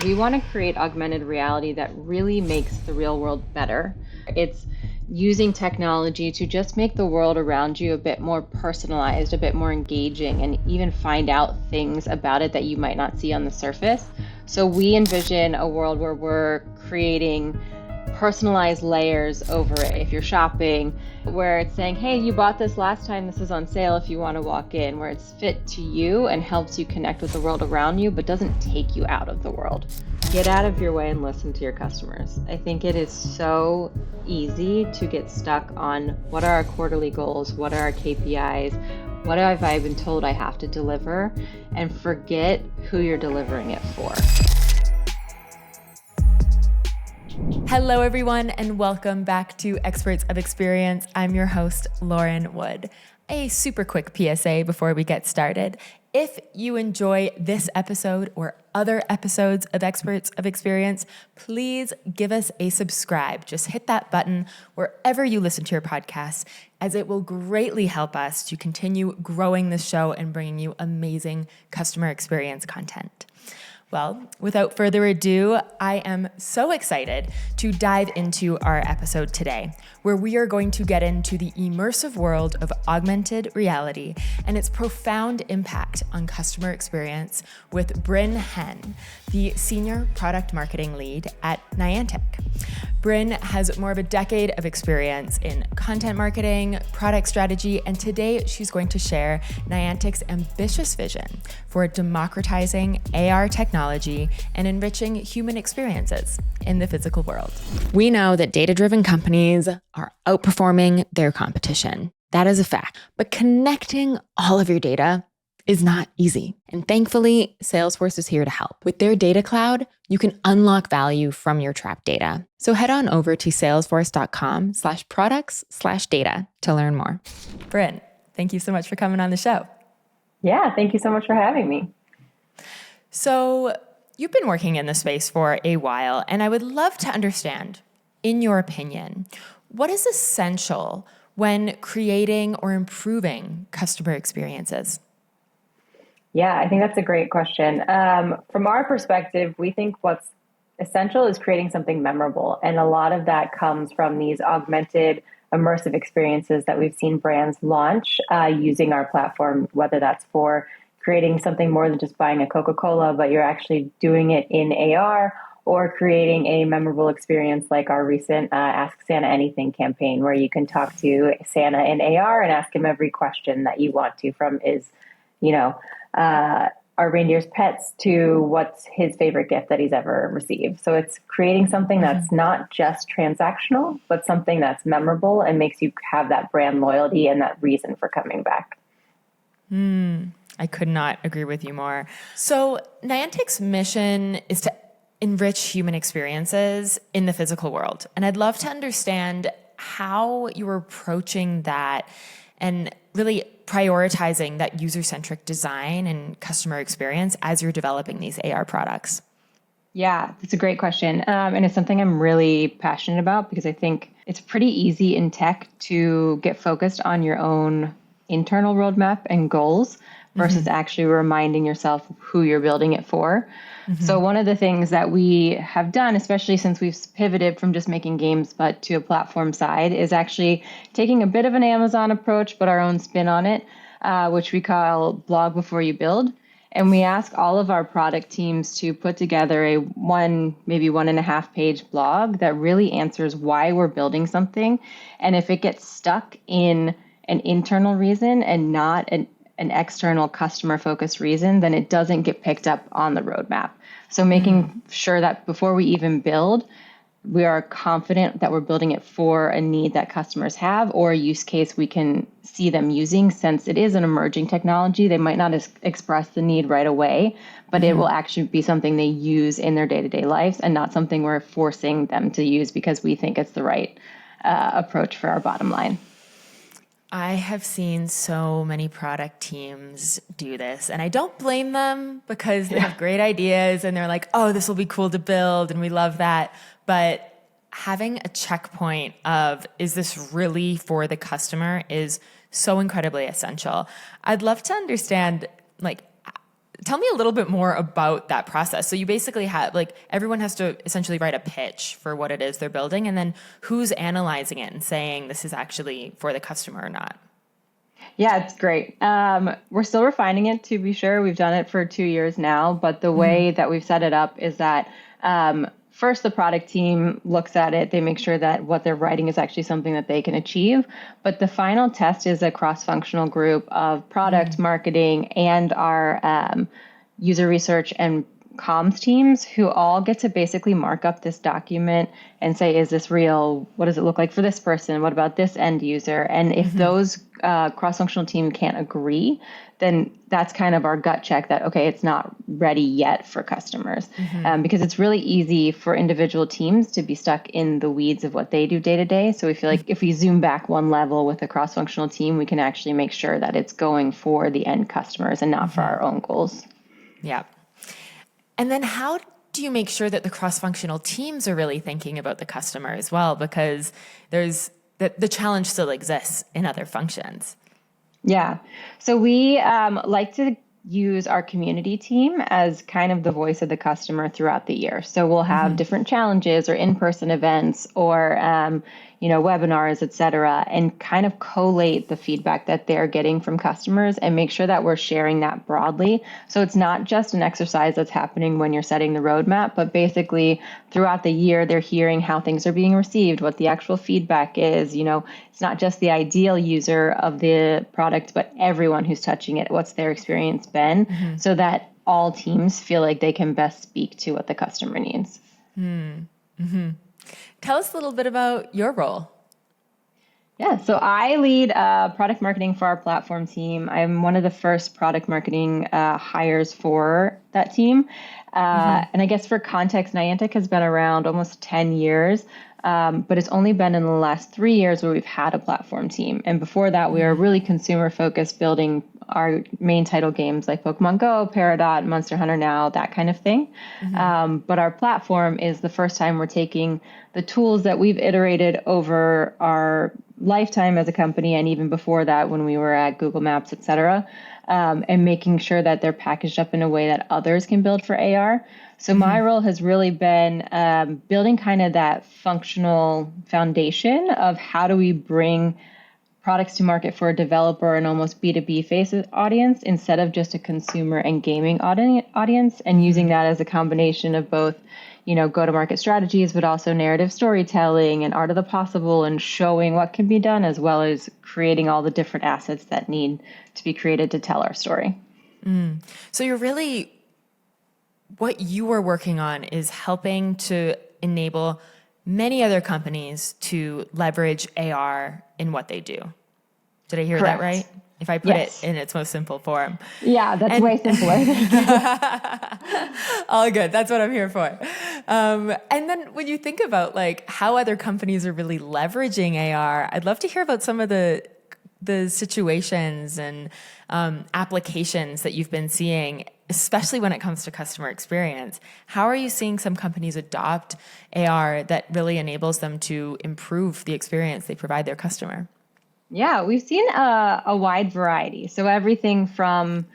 We want to create augmented reality that really makes the real world better. It's using technology to just make the world around you a bit more personalized, a bit more engaging, and even find out things about it that you might not see on the surface. So we envision a world where we're creating personalized layers over it. If you're shopping, where it's saying, hey, you bought this last time, this is on sale if you want to walk in, where it's fit to you and helps you connect with the world around you, but doesn't take you out of the world. Get out of your way and listen to your customers. I think it is so easy to get stuck on what are our quarterly goals, what are our KPIs, what have I been told I have to deliver, and forget who you're delivering it for. Hello, everyone, and welcome back to Experts of Experience. I'm your host, Lauren Wood. A super quick PSA before we get started. If you enjoy this episode or other episodes of Experts of Experience, please give us a subscribe. Just hit that button wherever you listen to your podcasts, as it will greatly help us to continue growing this show and bringing you amazing customer experience content. Well, without further ado, I am so excited to dive into our episode today, where we are going to get into the immersive world of augmented reality and its profound impact on customer experience with Brynne Henn, the Senior Product Marketing Lead at Niantic. Brynne has more of a decade of experience in content marketing, product strategy, and today she's going to share Niantic's ambitious vision for democratizing AR technology and enriching human experiences in the physical world. We know that data-driven companies are outperforming their competition. That is a fact. But connecting all of your data is not easy. And thankfully, Salesforce is here to help. With their data cloud, you can unlock value from your trapped data. So head on over to salesforce.com/products/data to learn more. Brynne, thank you so much for coming on the show. Yeah, thank you so much for having me. So you've been working in the space for a while, and I would love to understand, in your opinion, what is essential when creating or improving customer experiences? Yeah, I think that's a great question. From our perspective, we think what's essential is creating something memorable. And a lot of that comes from these augmented, immersive experiences that we've seen brands launch using our platform, whether that's for creating something more than just buying a Coca-Cola, but you're actually doing it in AR, or creating a memorable experience like our recent Ask Santa Anything campaign, where you can talk to Santa in AR and ask him every question that you want to, from our reindeer's pets to what's his favorite gift that he's ever received. So it's creating something that's not just transactional, but something that's memorable and makes you have that brand loyalty and that reason for coming back. I could not agree with you more. So Niantic's mission is to enrich human experiences in the physical world. And I'd love to understand how you're approaching that and really prioritizing that user-centric design and customer experience as you're developing these AR products. Yeah, that's a great question. And it's something I'm really passionate about, because I think it's pretty easy in tech to get focused on your own internal roadmap and goals versus actually reminding yourself who you're building it for. So one of the things that we have done, especially since we've pivoted from just making games but to a platform side, is actually taking a bit of an Amazon approach, but our own spin on it, which we call blog before you build. And we ask all of our product teams to put together a maybe 1.5 page blog that really answers why we're building something. And if it gets stuck in an internal reason and not an external customer focused reason, then it doesn't get picked up on the roadmap. So making sure that before we even build, we are confident that we're building it for a need that customers have, or a use case we can see them using. Since it is an emerging technology, they might not express the need right away, but it will actually be something they use in their day-to-day lives, and not something we're forcing them to use because we think it's the right approach for our bottom line. I have seen so many product teams do this, and I don't blame them, because they have great ideas and they're like, oh, this will be cool to build, and we love that. But having a checkpoint of, is this really for the customer, is so incredibly essential. I'd love to understand, Tell me a little bit more about that process. So you basically have like everyone has to essentially write a pitch for what it is they're building, and then who's analyzing it and saying this is actually for the customer or not? Yeah, it's great. We're still refining it, to be sure. We've done it for 2 years now, but the way that we've set it up is that first the product team looks at it. They make sure that what they're writing is actually something that they can achieve. But the final test is a cross-functional group of product marketing and our user research and comms teams who all get to basically mark up this document and say, is this real? What does it look like for this person? What about this end user? And if those cross-functional team can't agree, then that's kind of our gut check that, okay, it's not ready yet for customers. Because it's really easy for individual teams to be stuck in the weeds of what they do day to day. So we feel like if we zoom back one level with a cross-functional team, we can actually make sure that it's going for the end customers and not for our own goals. Yeah. And then how do you make sure that the cross-functional teams are really thinking about the customer as well? Because there's the challenge still exists in other functions. Yeah. So we like to use our community team as kind of the voice of the customer throughout the year. So we'll have different challenges or in-person events or webinars, et cetera, and kind of collate the feedback that they're getting from customers and make sure that we're sharing that broadly. So it's not just an exercise that's happening when you're setting the roadmap, but basically throughout the year, they're hearing how things are being received, what the actual feedback is. It's not just the ideal user of the product, but everyone who's touching it. What's their experience been? So that all teams feel like they can best speak to what the customer needs. Tell us a little bit about your role. Yeah, so I lead product marketing for our platform team. I'm one of the first product marketing hires for that team. And I guess for context, Niantic has been around almost 10 years, but it's only been in the last 3 years where we've had a platform team. And before that, we were really consumer focused, building our main title games like Pokemon Go, Peridot, Monster Hunter Now, that kind of thing. But our platform is the first time we're taking the tools that we've iterated over our lifetime as a company, and even before that when we were at Google Maps, et cetera, and making sure that they're packaged up in a way that others can build for AR. So my role has really been building kind of that functional foundation of how do we bring products to market for a developer and almost B2B face audience instead of just a consumer and gaming audience, and using that as a combination of both go-to-market strategies, but also narrative storytelling and art of the possible and showing what can be done, as well as creating all the different assets that need to be created to tell our story. So what you are working on is helping to enable many other companies to leverage AR in what they do. Did I hear Correct. that right? If I put it in its most simple form. Yeah, that's way simpler. All good. That's what I'm here for. And then when you think about how other companies are really leveraging AR, I'd love to hear about some of the situations and applications that you've been seeing, especially when it comes to customer experience. How are you seeing some companies adopt AR that really enables them to improve the experience they provide their customer? Yeah, we've seen a wide variety. So everything from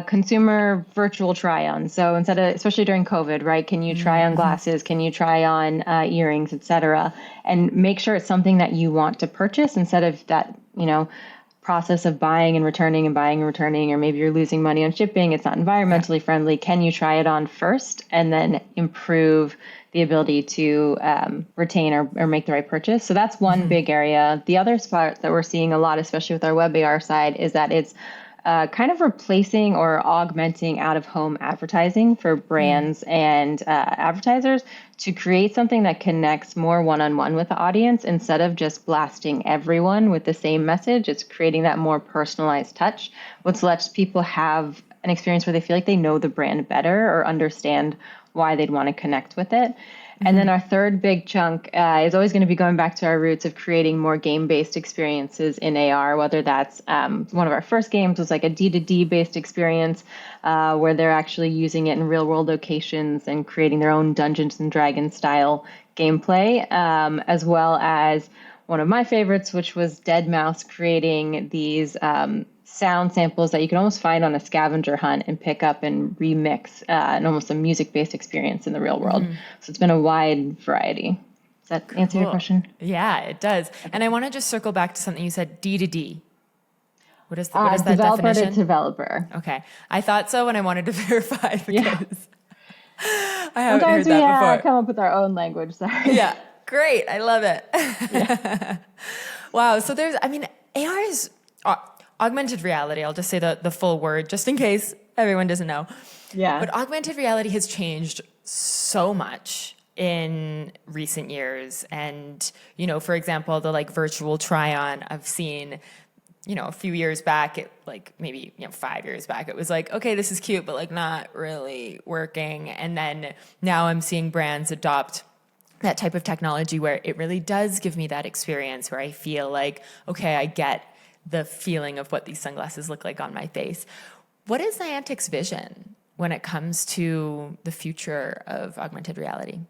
consumer virtual try-on. So especially during COVID, right? Can you try on glasses? Can you try on earrings, et cetera? And make sure it's something that you want to purchase instead of that, process of buying and returning and buying and returning, or maybe you're losing money on shipping. It's not environmentally friendly. Can you try it on first and then improve the ability to retain or make the right purchase? So that's one big area. The other spot that we're seeing a lot, especially with our web AR side, is that it's kind of replacing or augmenting out-of-home advertising for brands and advertisers to create something that connects more one-on-one with the audience instead of just blasting everyone with the same message. It's creating that more personalized touch, which lets people have an experience where they feel like they know the brand better or understand why they'd want to connect with it. And then our third big chunk is always going to be going back to our roots of creating more game-based experiences in AR, whether that's one of our first games was like a D2D based experience where they're actually using it in real-world locations and creating their own Dungeons and Dragons style gameplay, as well as one of my favorites, which was Dead Mouse creating these sound samples that you can almost find on a scavenger hunt and pick up and remix in almost a music-based experience in the real world. So it's been a wide variety. Does that answer your question? Yeah, it does. Okay. And I want to just circle back to something you said, D to D. What is that developer definition? To developer. Okay. I thought so, and I wanted to verify because I haven't Sometimes heard that before. Come up with our own language. Sorry. Yeah. Great. I love it. Yeah. Wow. So AR is augmented reality. I'll just say the full word just in case everyone doesn't know. Yeah. But augmented reality has changed so much in recent years. And, for example, the virtual try-on I've seen, a few years back, maybe 5 years back, it was okay, this is cute, but not really working. And then now I'm seeing brands adopt that type of technology where it really does give me that experience where I feel okay, I get the feeling of what these sunglasses look like on my face. What is Niantic's vision when it comes to the future of augmented reality?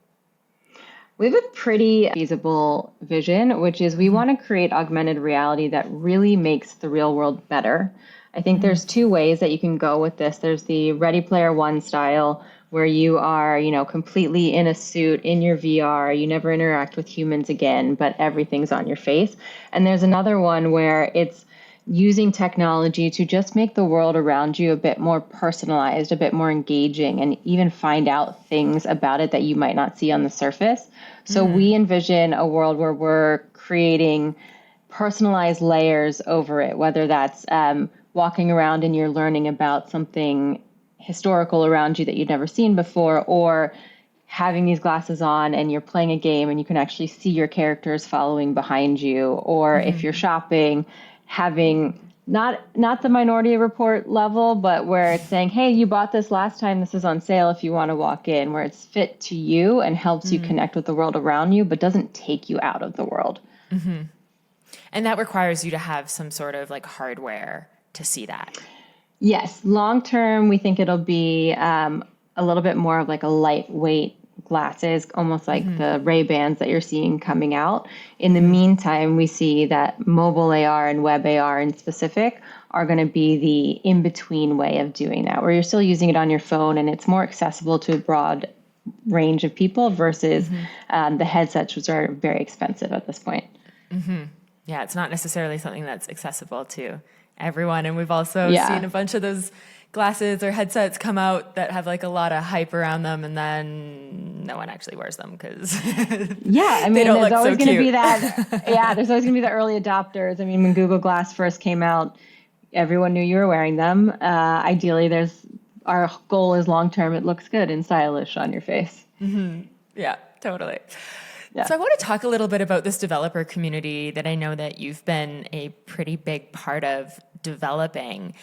We have a pretty feasible vision, which is we want to create augmented reality that really makes the real world better. I think there's two ways that you can go with this. There's the Ready Player One style, where you are, completely in a suit in your VR. You never interact with humans again, but everything's on your face. And there's another one where it's using technology to just make the world around you a bit more personalized, a bit more engaging, and even find out things about it that you might not see on the surface. So we envision a world where we're creating personalized layers over it, whether that's walking around and you're learning about something historical around you that you've never seen before, or having these glasses on and you're playing a game and you can actually see your characters following behind you, or if you're shopping, having not the Minority Report level, but where it's saying, hey, you bought this last time, this is on sale if you want to walk in, where it's fit to you and helps you connect with the world around you, but doesn't take you out of the world. And that requires you to have some sort of hardware to see that. Yes. Long term, we think it'll be a little bit more of a lightweight glasses, almost like the Ray-Bans that you're seeing coming out. In the meantime, we see that mobile AR and web AR in specific are going to be the in-between way of doing that, where you're still using it on your phone and it's more accessible to a broad range of people versus the headsets, which are very expensive at this point. Yeah, it's not necessarily something that's accessible to everyone. And we've also seen a bunch of those glasses or headsets come out that have a lot of hype around them, and then no one actually wears them because they don't there's look always so going to cute. be that. There's always going to be the early adopters. I mean, when Google Glass first came out, everyone knew you were wearing them. Ideally, our goal is long term. It looks good and stylish on your face. Yeah, totally. Yeah. So I want to talk a little bit about this developer community that I know that you've been a pretty big part of developing.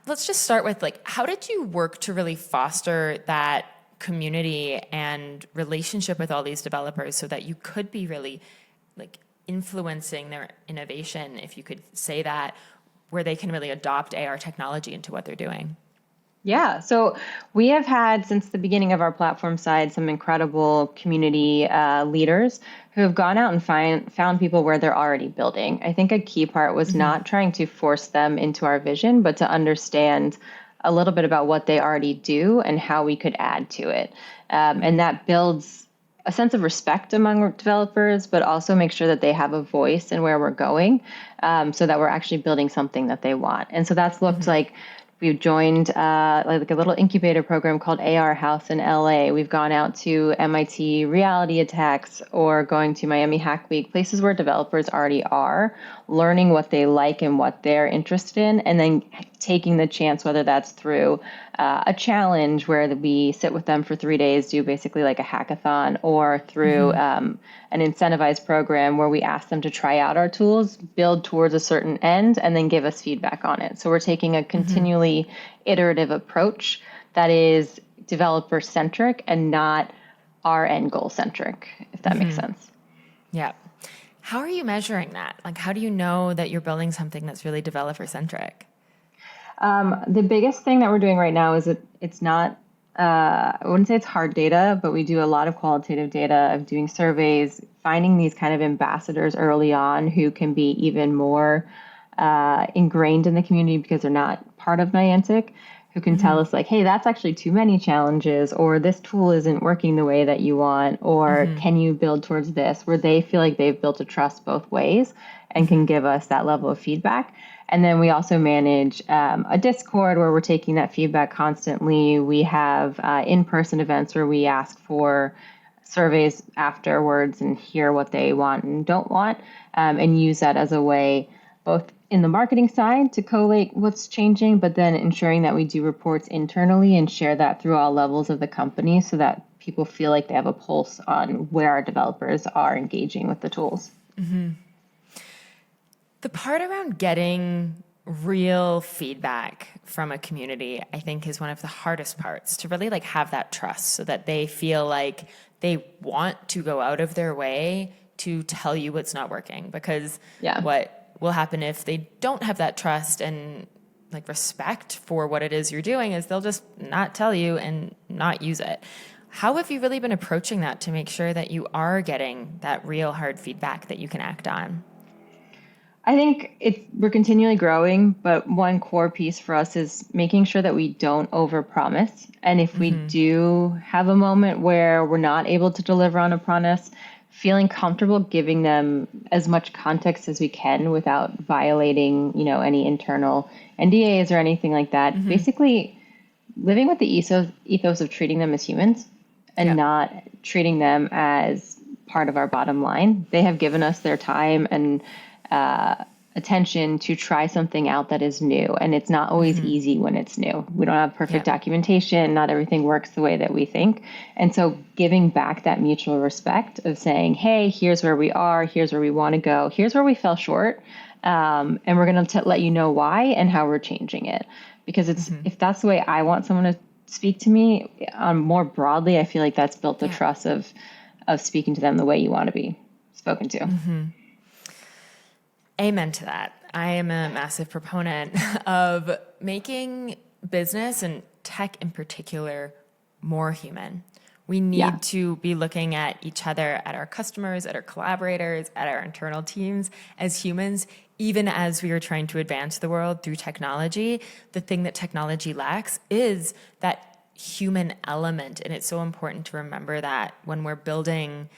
Let's just start with how did you work to really foster that community and relationship with all these developers so that you could be really influencing their innovation, if you could say that, where they can really adopt AR technology into what they're doing? Yeah, so we have had since the beginning of our platform side some incredible community leaders who have gone out and found people where they're already building. I think a key part was not trying to force them into our vision, but to understand a little bit about what they already do and how we could add to it. And that builds a sense of respect among developers, but also make sure that they have a voice in where we're going, so that we're actually building something that they want. And so that's looked like we've joined a little incubator program called AR House in LA. We've gone out to MIT Reality Attacks or going to Miami Hack Week, places where developers already are, learning what they like and what they're interested in, and then taking the chance, whether that's through a challenge where we sit with them for 3 days, do basically a hackathon, or through an incentivized program where we ask them to try out our tools, build towards a certain end, and then give us feedback on it. So we're taking a continually iterative approach that is developer-centric and not our end goal-centric, if that makes sense. Yeah. How are you measuring that? How do you know that you're building something that's really developer-centric? The biggest thing that we're doing right now is that it's not, I wouldn't say it's hard data, but we do a lot of qualitative data of doing surveys, finding these kind of ambassadors early on who can be even more ingrained in the community because they're not part of Niantic, who can tell us like, hey, that's actually too many challenges, or this tool isn't working the way that you want, or can you build towards this, where they feel like they've built a trust both ways and can give us that level of feedback. And then we also manage a Discord where we're taking that feedback constantly. We have in-person events where we ask for surveys afterwards and hear what they want and don't want, and use that as a way both in the marketing side to collate what's changing, but then ensuring that we do reports internally and share that through all levels of the company so that people feel like they have a pulse on where our developers are engaging with the tools. The part around getting real feedback from a community, I think, is one of the hardest parts, to really like have that trust so that they feel like they want to go out of their way to tell you what's not working. Because what will happen if they don't have that trust and like respect for what it is you're doing is they'll just not tell you and not use it. How have you really been approaching that to make sure that you are getting that real hard feedback that you can act on? I think we're continually growing, but one core piece for us is making sure that we don't overpromise. And if we do have a moment where we're not able to deliver on a promise, feeling comfortable giving them as much context as we can without violating, any internal NDAs or anything like that. Basically, living with the ethos of treating them as humans and not treating them as part of our bottom line. They have given us their time and attention to try something out that is new. And it's not always easy when it's new. We don't have perfect documentation. Not everything works the way that we think. And so giving back that mutual respect of saying, hey, here's where we are. Here's where we want to go. Here's where we fell short. And we're going to let you know why and how we're changing it. Because if that's the way I want someone to speak to me, more broadly, I feel like that's built the trust of speaking to them the way you want to be spoken to. Amen to that. I am a massive proponent of making business and tech in particular more human. We need to be looking at each other, at our customers, at our collaborators, at our internal teams as humans, even as we are trying to advance the world through technology. The thing that technology lacks is that human element. And it's so important to remember that when we're building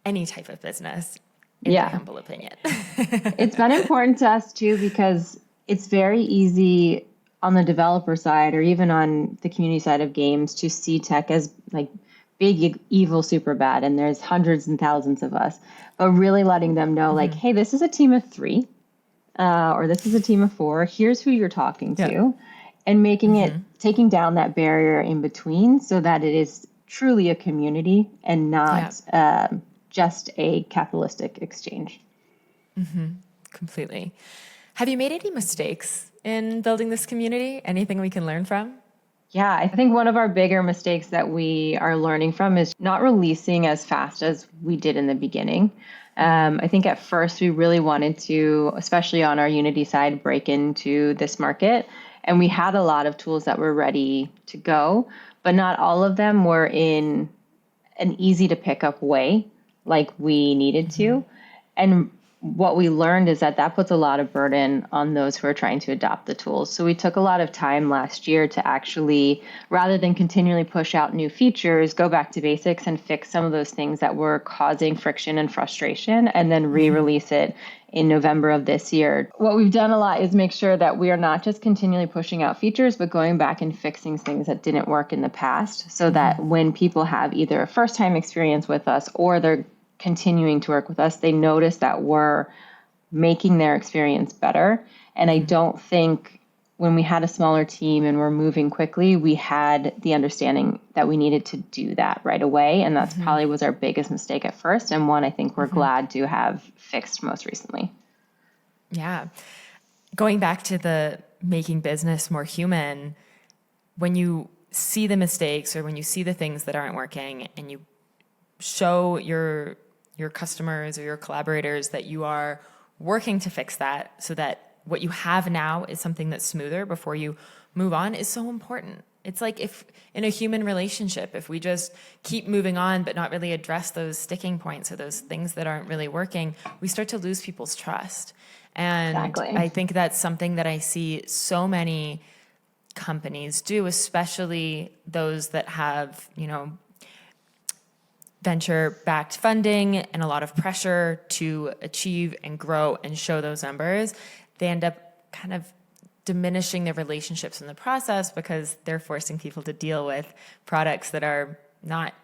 any type of business, in my humble opinion. It's been important to us too, because it's very easy on the developer side or even on the community side of games to see tech as like big, evil, super bad. And there's hundreds and thousands of us, but really letting them know like, hey, this is a team of 3 or this is a team of 4. Here's who you're talking to, and making it, taking down that barrier in between so that it is truly a community and not just a capitalistic exchange. Completely. Have you made any mistakes in building this community? Anything we can learn from? Yeah, I think one of our bigger mistakes that we are learning from is not releasing as fast as we did in the beginning. I think at first we really wanted to, especially on our Unity side, break into this market. And we had a lot of tools that were ready to go, but not all of them were in an easy to pick up way like we needed to. And what we learned is that puts a lot of burden on those who are trying to adopt the tools. So we took a lot of time last year to actually, rather than continually push out new features, go back to basics and fix some of those things that were causing friction and frustration, and then re-release it in November of this year. What we've done a lot is make sure that we are not just continually pushing out features, but going back and fixing things that didn't work in the past, so that when people have either a first-time experience with us or they're continuing to work with us, they notice that we're making their experience better. And I don't think when we had a smaller team and we're moving quickly, we had the understanding that we needed to do that right away. And that's probably was our biggest mistake at first, and one I think we're glad to have fixed most recently. Yeah. Going back to the making business more human, when you see the mistakes or when you see the things that aren't working and you show your customers or your collaborators that you are working to fix that so that what you have now is something that's smoother before you move on is so important. It's like if in a human relationship, if we just keep moving on but not really address those sticking points or those things that aren't really working, we start to lose people's trust. And Exactly. I think that's something that I see so many companies do, especially those that have, venture-backed funding and a lot of pressure to achieve and grow and show those numbers. They end up kind of diminishing their relationships in the process because they're forcing people to deal with products that are not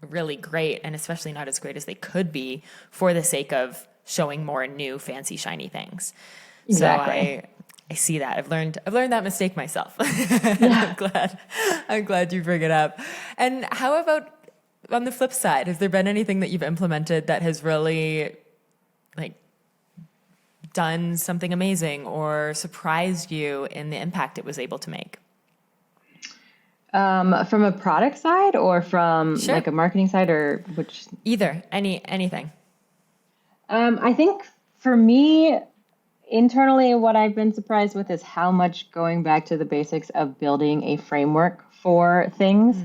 really great, and especially not as great as they could be, for the sake of showing more new, fancy, shiny things. Exactly. So I see that. I've learned that mistake myself. Yeah. I'm glad you bring it up. And how about on the flip side? Has there been anything that you've implemented that has really done something amazing or surprised you in the impact it was able to make? From a product side or from Sure. a marketing side, or which? Either. Anything. I think for me, internally, what I've been surprised with is how much going back to the basics of building a framework for things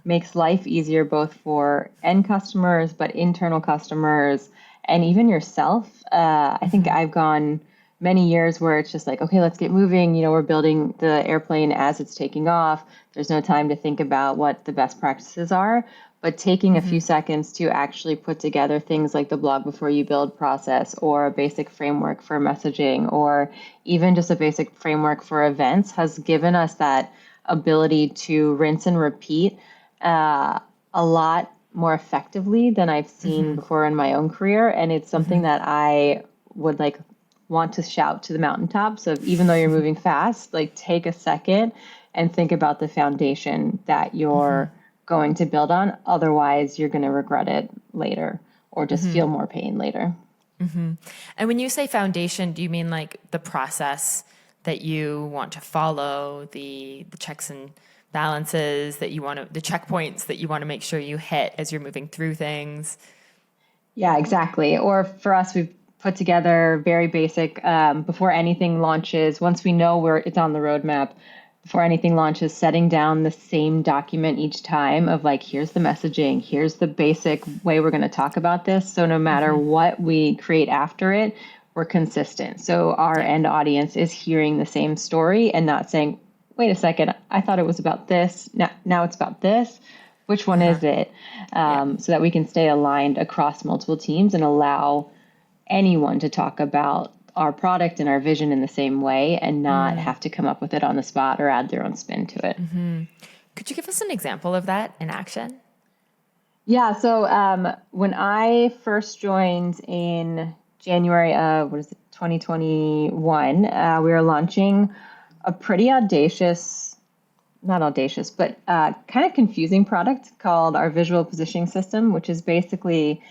makes life easier both for end customers, but internal customers, and even yourself. I think I've gone many years where it's just like, okay, let's get moving. We're building the airplane as it's taking off. There's no time to think about what the best practices are. But taking a few seconds to actually put together things like the blog before you build process, or a basic framework for messaging, or even just a basic framework for events has given us that ability to rinse and repeat a lot more effectively than I've seen before in my own career. And it's something that I would want to shout to the mountaintops of, even though you're moving fast, take a second and think about the foundation that you're going to build on. Otherwise, you're going to regret it later or just feel more pain later. And when you say foundation, do you mean the process that you want to follow, the checks and balances that you want to, the checkpoints that you want to make sure you hit as you're moving through things? Yeah, exactly. Or for us, we've put together very basic before anything launches. Once we know where it's on the roadmap, before anything launches, setting down the same document each time of here's the messaging, here's the basic way we're going to talk about this. So no matter what we create after it, we're consistent. So our end audience is hearing the same story and not saying, wait a second, I thought it was about this. Now it's about this. Which one is it? So that we can stay aligned across multiple teams and allow anyone to talk about our product and our vision in the same way and not have to come up with it on the spot or add their own spin to it. Could you give us an example of that in action? Yeah. So when I first joined in January of 2021, we were launching a pretty not audacious, but kind of confusing product called our visual positioning system, which is basically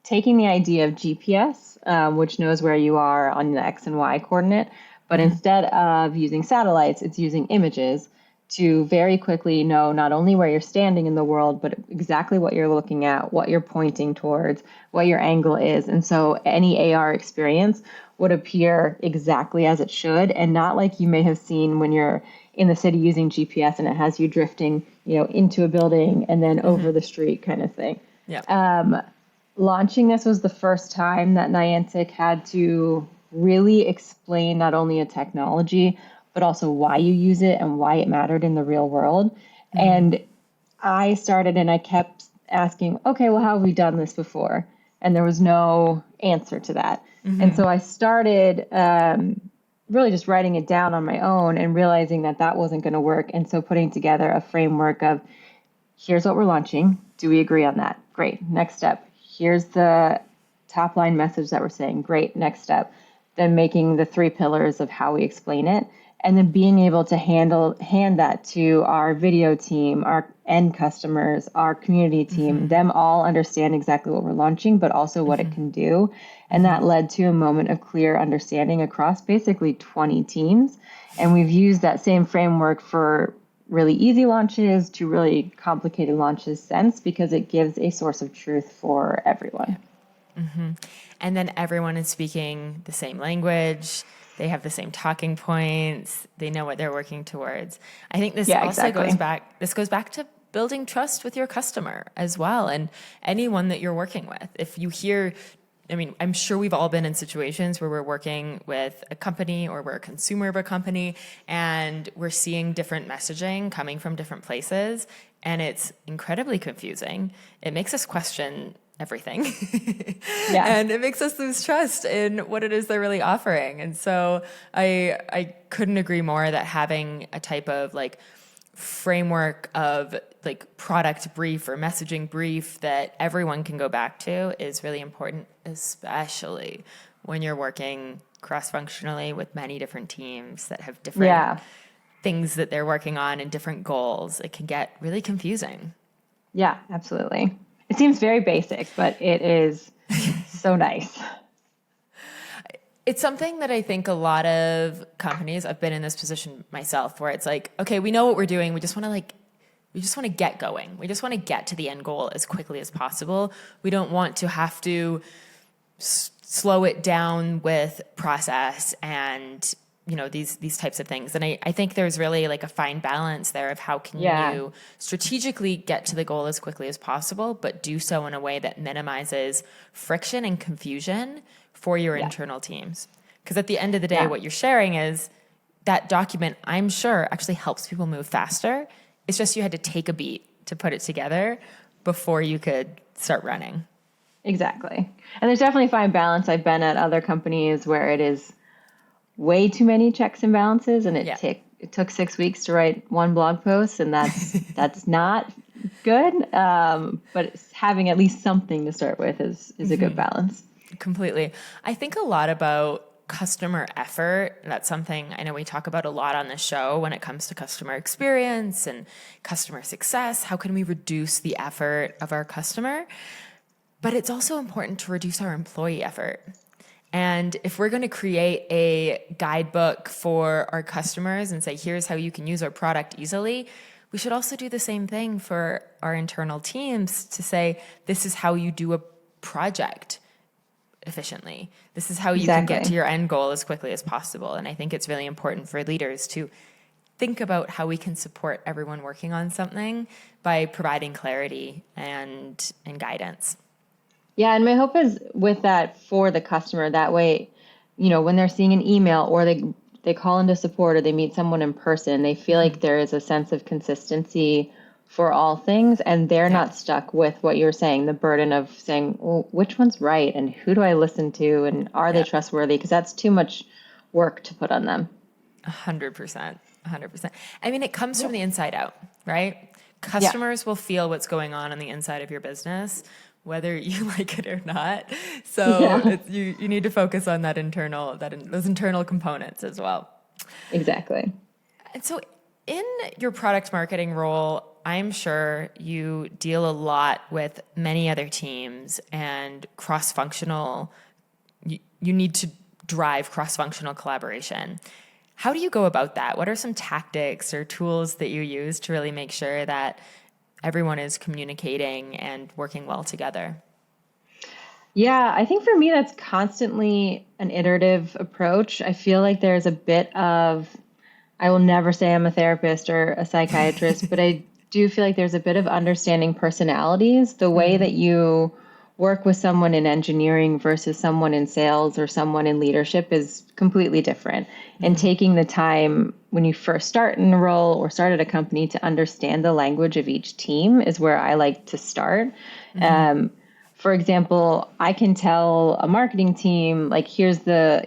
taking the idea of GPS, which knows where you are on the X and Y coordinate, but instead of using satellites, it's using images to very quickly know not only where you're standing in the world, but exactly what you're looking at, what you're pointing towards, what your angle is. And so any AR experience would appear exactly as it should, and not like you may have seen when you're in the city using GPS and it has you drifting, into a building and then over the street kind of thing. Yeah. Launching this was the first time that Niantic had to really explain not only a technology, but also why you use it and why it mattered in the real world. And I started and I kept asking, okay, well, how have we done this before? And there was no answer to that. And so I started really just writing it down on my own and realizing that that wasn't going to work. And so putting together a framework of, here's what we're launching. Do we agree on that? Great. Next step. Here's the top line message that we're saying. Great. Next step. Then making the 3 pillars of how we explain it. And then being able to hand that to our video team, our end customers, our community team, them all understand exactly what we're launching, but also what it can do. And that led to a moment of clear understanding across basically 20 teams. And we've used that same framework for really easy launches to really complicated launches since, because it gives a source of truth for everyone. And then everyone is speaking the same language. They have the same talking points. They know what they're working towards. I think this goes back to building trust with your customer as well, and anyone that you're working with. If you hear I mean, I'm sure we've all been in situations where we're working with a company or we're a consumer of a company and we're seeing different messaging coming from different places, and it's incredibly confusing. It makes us question everything. Yeah. And it makes us lose trust in what it is they're really offering. And so I couldn't agree more that having a type of like framework of like product brief or messaging brief that everyone can go back to is really important, especially when you're working cross-functionally with many different teams that have different things that they're working on and different goals. It can get really confusing. Yeah, absolutely. It seems very basic, but it is so nice. It's something that I think a lot of companies, I've been in this position myself, where it's like, okay, we know what we're doing. We just want to get going. We just want to get to the end goal as quickly as possible. We don't want to have to slow it down with process and, you know, these types of things. And I think there's really like a fine balance there of how can you strategically get to the goal as quickly as possible, but do so in a way that minimizes friction and confusion for your internal teams. Because at the end of the day, what you're sharing is that document, I'm sure, actually helps people move faster. It's just you had to take a beat to put it together before you could start running. Exactly. And there's definitely a fine balance. I've been at other companies where it is way too many checks and balances, and it took 6 weeks to write one blog post, and that's not good. But having at least something to start with is a good balance. Completely. I think a lot about customer effort. That's something I know we talk about a lot on the show when it comes to customer experience and customer success. How can we reduce the effort of our customer? But it's also important to reduce our employee effort. And if we're going to create a guidebook for our customers and say, here's how you can use our product easily, we should also do the same thing for our internal teams to say, this is how you do a project efficiently. This is how you can get to your end goal as quickly as possible. And I think it's really important for leaders to think about how we can support everyone working on something by providing clarity and guidance. Yeah, and my hope is with that for the customer, that way, you know, when they're seeing an email or they call into support or they meet someone in person, they feel like there is a sense of consistency for all things, and they're not stuck with what you're saying, the burden of saying, well, which one's right and who do I listen to and are they trustworthy? Because that's too much work to put on them. 100%. 100%. I mean, it comes from the inside out, right? Customers will feel what's going on the inside of your business, whether you like it or not. So you need to focus on those internal components as well. Exactly. And so in your product marketing role, I'm sure you deal a lot with many other teams and cross-functional. You need to drive cross-functional collaboration. How do you go about that? What are some tactics or tools that you use to really make sure that everyone is communicating and working well together? Yeah, I think for me, that's constantly an iterative approach. I feel like there's a bit of, I will never say I'm a therapist or a psychiatrist, but I do feel like there's a bit of understanding personalities. The way that you work with someone in engineering versus someone in sales or someone in leadership is completely different. And taking the time when you first start in a role or start at a company to understand the language of each team is where I like to start. For example, I can tell a marketing team, like, here's the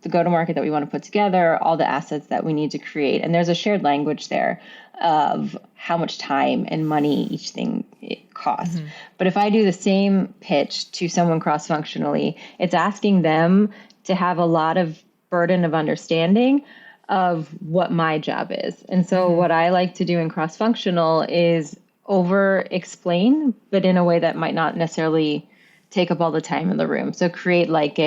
go-to-market that we want to put together, all the assets that we need to create. And there's a shared language there of how much time and money each thing costs. But if I do the same pitch to someone cross-functionally, it's asking them to have a lot of burden of understanding of what my job is. And so what I like to do in cross-functional is over-explain, but in a way that might not necessarily take up all the time in the room. So create like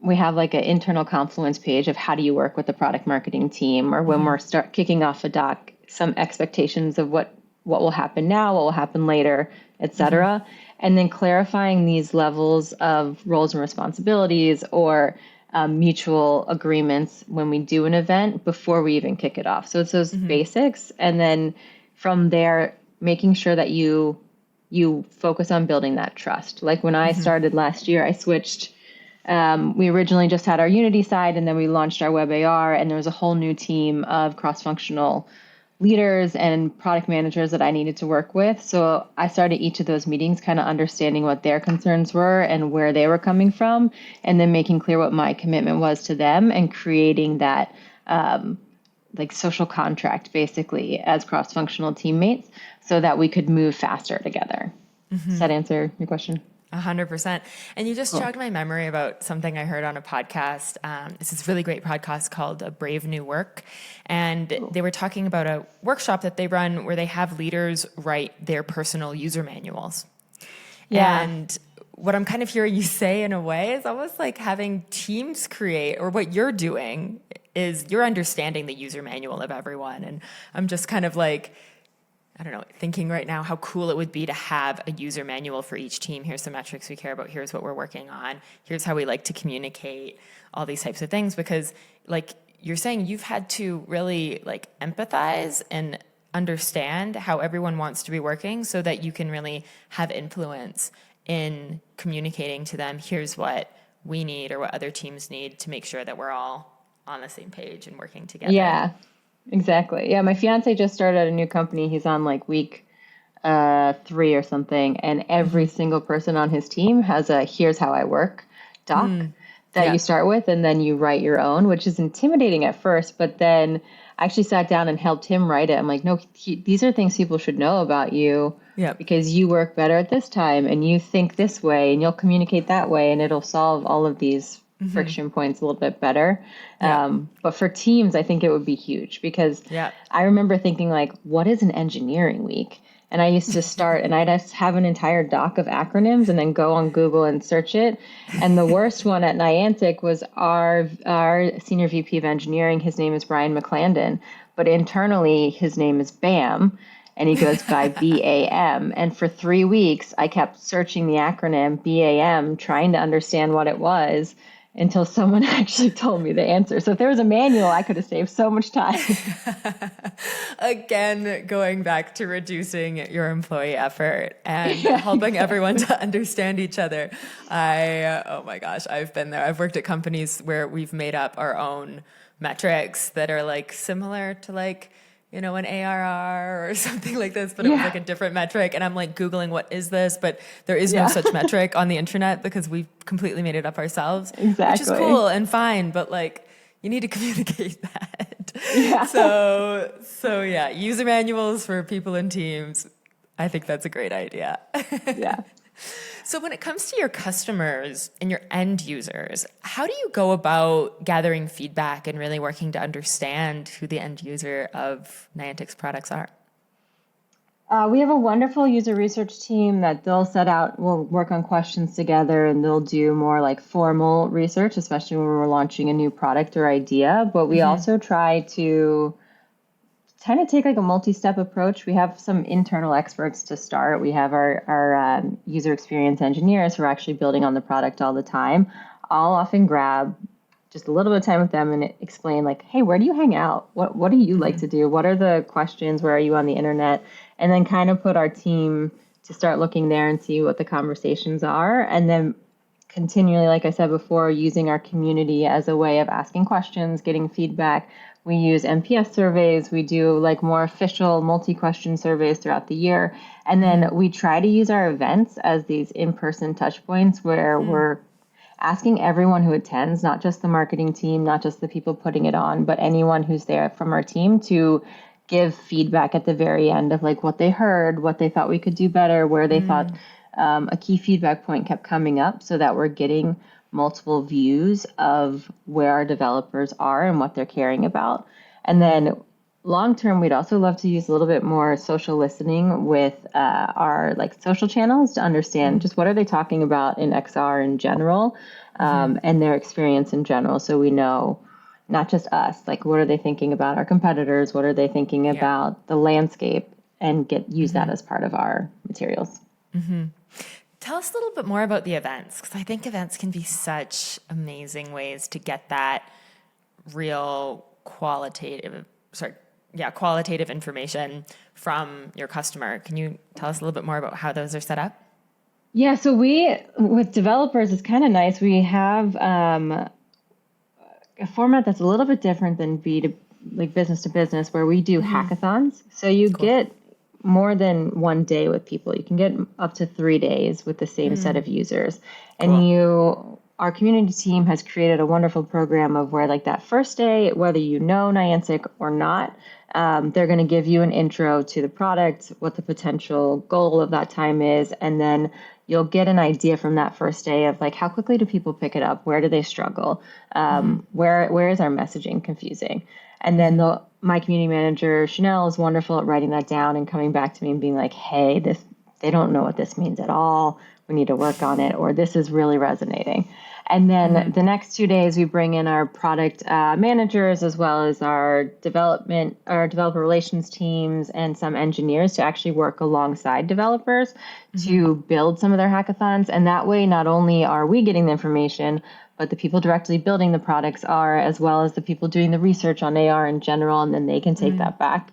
we have like an internal Confluence page of how do you work with the product marketing team, or when we're kicking off a doc, some expectations of what will happen now, what will happen later, et cetera. And then clarifying these levels of roles and responsibilities or mutual agreements when we do an event before we even kick it off. So it's those basics. And then from there, making sure that you you focus on building that trust. Like when I started last year, I switched. We originally just had our Unity side, and then we launched our Web AR, and there was a whole new team of cross-functional leaders and product managers that I needed to work with. So I started each of those meetings kind of understanding what their concerns were and where they were coming from, and then making clear what my commitment was to them and creating that like social contract basically as cross-functional teammates so that we could move faster together. Does that answer your question? 100%. And you just jogged my memory about something I heard on a podcast. It's this really great podcast called A Brave New Work. And they were talking about a workshop that they run where they have leaders write their personal user manuals. Yeah. And what I'm kind of hearing you say in a way is almost like having teams create, or what you're doing is you're understanding the user manual of everyone. And I'm just kind of like, I don't know, thinking right now how cool it would be to have a user manual for each team. Here's the metrics we care about. Here's what we're working on. Here's how we like to communicate, all these types of things. Because like you're saying, you've had to really like empathize and understand how everyone wants to be working so that you can really have influence in communicating to them, here's what we need or what other teams need to make sure that we're all on the same page and working together. Yeah. Exactly. Yeah, my fiance just started a new company. He's on like week 3 or something, and every single person on his team has a "here's how I work" doc that you start with, and then you write your own, which is intimidating at first. But then I actually sat down and helped him write it. I'm like, no, these are things people should know about you because you work better at this time, and you think this way, and you'll communicate that way, and it'll solve all of these friction points a little bit better. But for teams, I think it would be huge because I remember thinking like, what is an engineering week? And I used to start and I'd just have an entire doc of acronyms and then go on Google and search it. And the worst one at Niantic was our senior VP of engineering. His name is Brian McClandon, but internally his name is BAM. And he goes by BAM. And for 3 weeks, I kept searching the acronym BAM, trying to understand what it was, until someone actually told me the answer. So if there was a manual, I could have saved so much time. Again, going back to reducing your employee effort and helping everyone to understand each other. Oh my gosh, I've been there. I've worked at companies where we've made up our own metrics that are like similar to like, you know, an ARR or something like this, but it was like a different metric. And I'm like Googling, what is this? But there is no such metric on the internet because we've completely made it up ourselves, which is cool and fine. But like, you need to communicate that. So yeah, user manuals for people and teams. I think that's a great idea. So when it comes to your customers and your end users, how do you go about gathering feedback and really working to understand who the end user of Niantic's products are? We have a wonderful user research team that we'll work on questions together, and they'll do more like formal research, especially when we're launching a new product or idea. But we also try to kind of take like a multi-step approach. We have some internal experts to start. We have our user experience engineers who are actually building on the product all the time. I'll often grab just a little bit of time with them and explain like, hey, where do you hang out? What do you like to do? What are the questions? Where are you on the internet? And then kind of put our team to start looking there and see what the conversations are. And then continually, like I said before, using our community as a way of asking questions, getting feedback. We use NPS surveys. We do like more official multi-question surveys throughout the year. And then we try to use our events as these in-person touch points where we're asking everyone who attends, not just the marketing team, not just the people putting it on, but anyone who's there from our team to give feedback at the very end of like what they heard, what they thought we could do better, where they thought a key feedback point kept coming up so that we're getting multiple views of where our developers are and what they're caring about. And then long term, we'd also love to use a little bit more social listening with our like social channels to understand just what are they talking about in XR in general and their experience in general. So we know not just us, like what are they thinking about our competitors? What are they thinking about the landscape, and use that as part of our materials. Tell us a little bit more about the events, because I think events can be such amazing ways to get that real qualitative information from your customer. Can you tell us a little bit more about how those are set up? Yeah, so with developers, it's kind of nice. We have a format that's a little bit different than like business to business, where we do hackathons. So you get more than one day with people. You can get up to 3 days with the same set of users. And our community team has created a wonderful program of where, like, that first day, whether you know Niantic or not, they're going to give you an intro to the product, what the potential goal of that time is, and then you'll get an idea from that first day of, like, how quickly do people pick it up? Where do they struggle? Where is our messaging confusing? And then my community manager, Chanel, is wonderful at writing that down and coming back to me and being like, hey, they don't know what this means at all. We need to work on it, or this is really resonating. And then the next 2 days, we bring in our product managers, as well as our developer relations teams, and some engineers to actually work alongside developers to build some of their hackathons. And that way, not only are we getting the information, but the people directly building the products are, as well as the people doing the research on AR in general, and then they can take that back.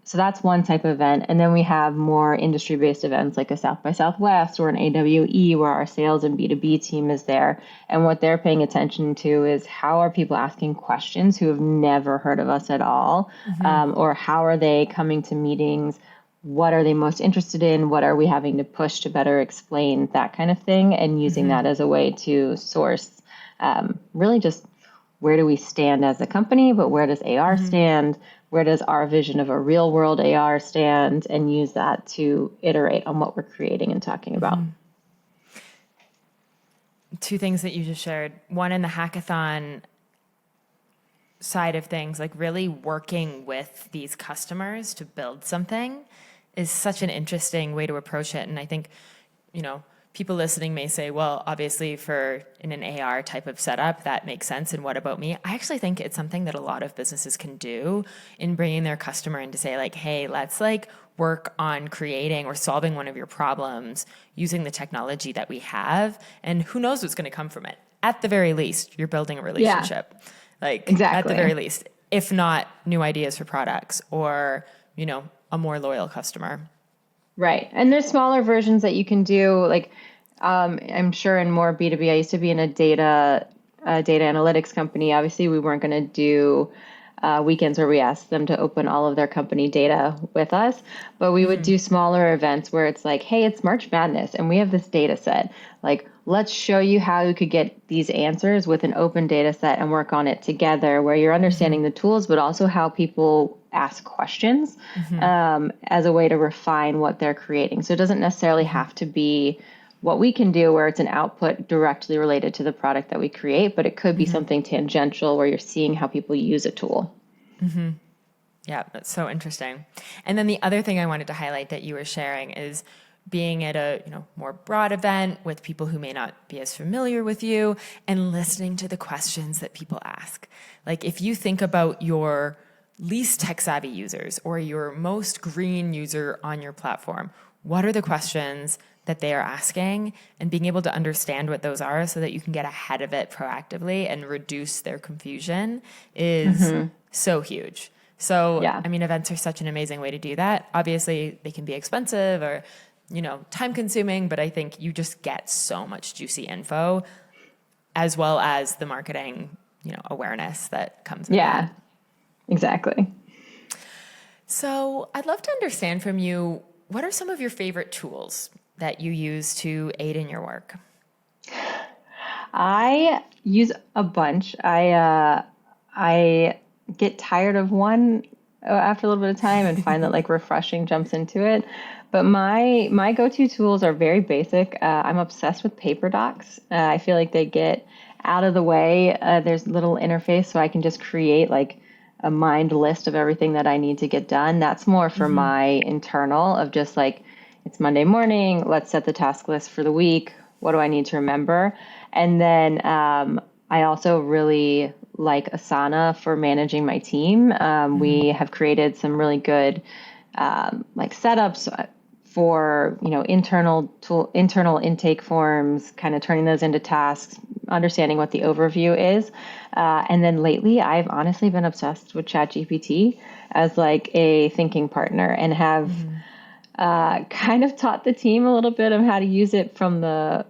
So that's one type of event. And then we have more industry-based events like a South by Southwest or an AWE, where our sales and B2B team is there. And what they're paying attention to is, how are people asking questions who have never heard of us at all? Or how are they coming to meetings? What are they most interested in? What are we having to push to better explain, that kind of thing? And using that as a way to source really just, where do we stand as a company, but where does AR stand? Where does our vision of a real world AR stand? And use that to iterate on what we're creating and talking about. Two things that you just shared. One, in the hackathon side of things, like really working with these customers to build something is such an interesting way to approach it. And I think, people listening may say, well, obviously in an AR type of setup, that makes sense. And what about me? I actually think it's something that a lot of businesses can do in bringing their customer in to say, like, hey, let's work on creating or solving one of your problems using the technology that we have. And who knows what's going to come from it. At the very least, you're building a relationship. Exactly. At the very least, if not new ideas for products or, a more loyal customer. Right. And there's smaller versions that you can do. Like, I'm sure in more B2B, I used to be in a data analytics company. Obviously, we weren't going to do weekends where we asked them to open all of their company data with us, but we would do smaller events where it's like, hey, it's March Madness and we have this data set. Like, let's show you how you could get these answers with an open data set and work on it together, where you're understanding the tools, but also how people ask questions as a way to refine what they're creating. So it doesn't necessarily have to be what we can do where it's an output directly related to the product that we create, but it could be something tangential where you're seeing how people use a tool. Yeah, that's so interesting. And then the other thing I wanted to highlight that you were sharing is being at a more broad event with people who may not be as familiar with you and listening to the questions that people ask. Like, if you think about your least tech savvy users or your most green user on your platform, what are the questions that they are asking, and being able to understand what those are so that you can get ahead of it proactively and reduce their confusion is so huge. So, events are such an amazing way to do that. Obviously, they can be expensive or, time consuming, but I think you just get so much juicy info, as well as the marketing, awareness that comes with that. Exactly. So I'd love to understand from you, what are some of your favorite tools that you use to aid in your work? I use a bunch. I get tired of one after a little bit of time and find that refreshing jumps into it. But my go-to tools are very basic. I'm obsessed with paper docs. I feel like they get out of the way. There's a little interface so I can just create a mind list of everything that I need to get done. That's more for my internal of just it's Monday morning. Let's set the task list for the week. What do I need to remember? And then I also really like Asana for managing my team. We have created some really good setups for internal intake forms, kind of turning those into tasks, understanding what the overview is. And then lately, I've honestly been obsessed with ChatGPT as like a thinking partner, and have kind of taught the team a little bit of how to use it from a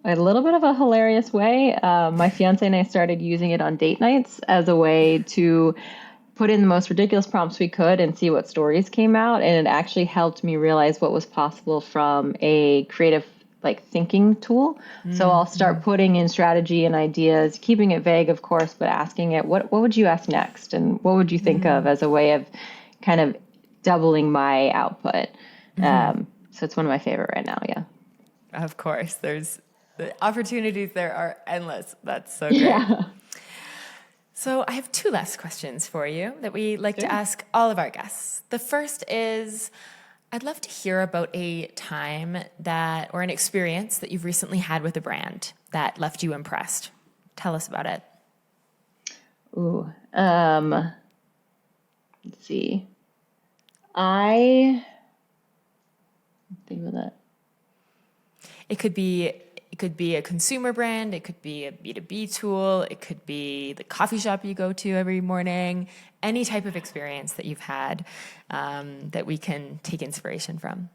little bit of a hilarious way. My fiance and I started using it on date nights as a way to put in the most ridiculous prompts we could and see what stories came out. And it actually helped me realize what was possible from a creative thinking tool. So I'll start putting in strategy and ideas, keeping it vague, of course, but asking it, what would you ask next? And what would you think of, as a way of kind of doubling my output. So it's one of my favorite right now. Yeah. Of course. The opportunities there are endless. That's so great. Yeah. So I have two last questions for you that we like to ask all of our guests. The first is, I'd love to hear about a time or an experience that you've recently had with a brand that left you impressed. Tell us about it. Ooh. Let's see. I think of that. It could be a consumer brand. It could be a B2B tool. It could be the coffee shop you go to every morning. Any type of experience that you've had that we can take inspiration from.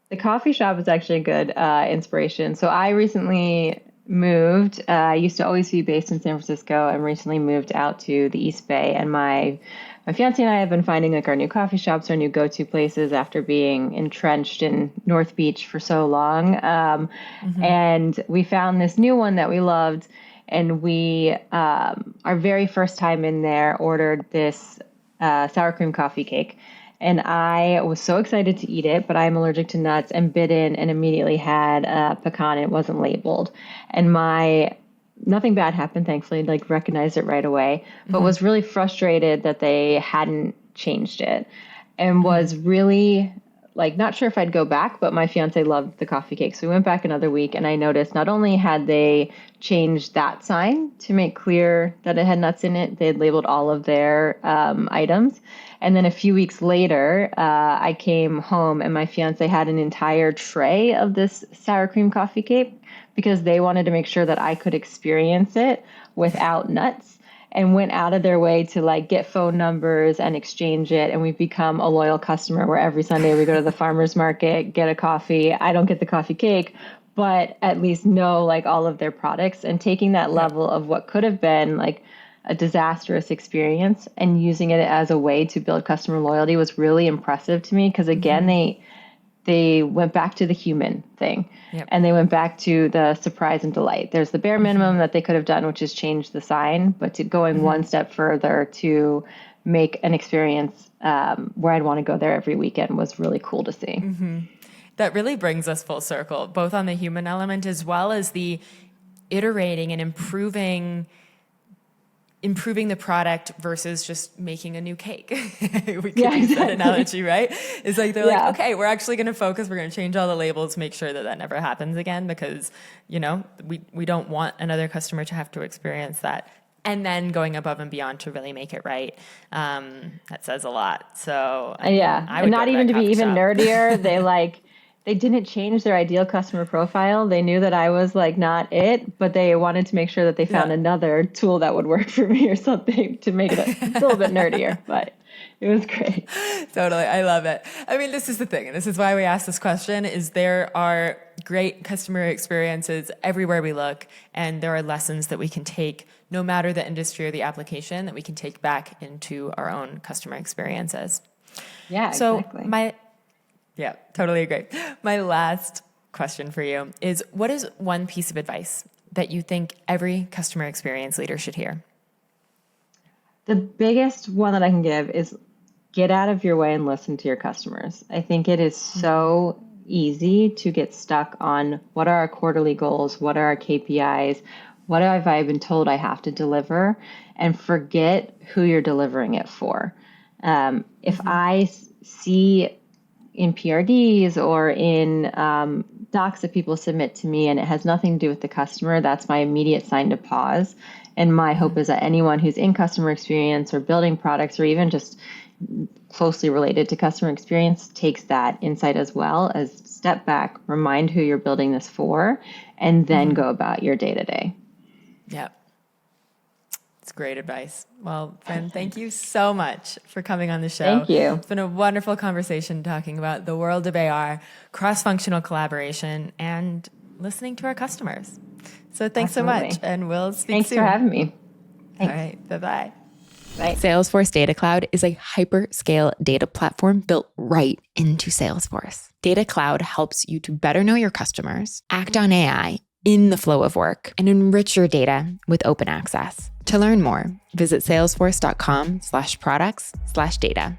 The coffee shop is actually a good inspiration. So I recently moved. I used to always be based in San Francisco, and recently moved out to the East Bay. And my fiance and I have been finding like our new coffee shops, our new go-to places after being entrenched in North Beach for so long. And we found this new one that we loved. And we, our very first time in there, ordered this sour cream coffee cake. And I was so excited to eat it, but I'm allergic to nuts, and bit in and immediately had pecan. It wasn't labeled. And nothing bad happened, thankfully, recognized it right away, but was really frustrated that they hadn't changed it, and was really not sure if I'd go back, but my fiance loved the coffee cake. So we went back another week, and I noticed not only had they changed that sign to make clear that it had nuts in it, they had labeled all of their items. And then a few weeks later, I came home, and my fiance had an entire tray of this sour cream coffee cake, because they wanted to make sure that I could experience it without nuts, and went out of their way to get phone numbers and exchange it. And we've become a loyal customer, where every Sunday we go to the farmer's market, get a coffee. I don't get the coffee cake, but at least know all of their products, and taking that level of what could have been a disastrous experience and using it as a way to build customer loyalty was really impressive to me. Because again, they went back to the human thing. Yep. And they went back to the surprise and delight. There's the bare minimum that they could have done, which is change the sign, but to going one step further to make an experience where I'd want to go there every weekend was really cool to see. That really brings us full circle, both on the human element as well as the iterating and improving the product versus just making a new cake. We could use that analogy, right? It's they're okay, we're actually going to focus. We're going to change all the labels, make sure that never happens again, because, we don't want another customer to have to experience that. And then going above and beyond to really make it right. That says a lot. So I would not even to be even nerdier. They didn't change their ideal customer profile. They knew that I was not it, but they wanted to make sure that they found another tool that would work for me or something to make it a little bit nerdier, but it was great. Totally. I love it. I mean, this is the thing, and this is why we ask this question, is there are great customer experiences everywhere we look, and there are lessons that we can take, no matter the industry or the application, that we can take back into our own customer experiences. Yeah, exactly. Yeah, totally agree. My last question for you is, what is one piece of advice that you think every customer experience leader should hear? The biggest one that I can give is get out of your way and listen to your customers. I think it is so easy to get stuck on what are our quarterly goals, what are our KPIs, what have I been told I have to deliver, and forget who you're delivering it for. If I see in PRDs or in docs that people submit to me and it has nothing to do with the customer, that's my immediate sign to pause. And my hope is that anyone who's in customer experience or building products or even just closely related to customer experience takes that insight as well as step back, remind who you're building this for, and then go about your day-to-day. Yep. It's great advice. Well, Brynne, thank you so much for coming on the show. Thank you. It's been a wonderful conversation talking about the world of AR, cross-functional collaboration, and listening to our customers. So thanks so much, and we'll speak Thanks soon. for having me. Thanks. All right. Bye-bye. Bye. Salesforce Data Cloud is a hyper-scale data platform built right into Salesforce. Data Cloud helps you to better know your customers, act on AI in the flow of work, and enrich your data with open access. To learn more, visit salesforce.com/products/data.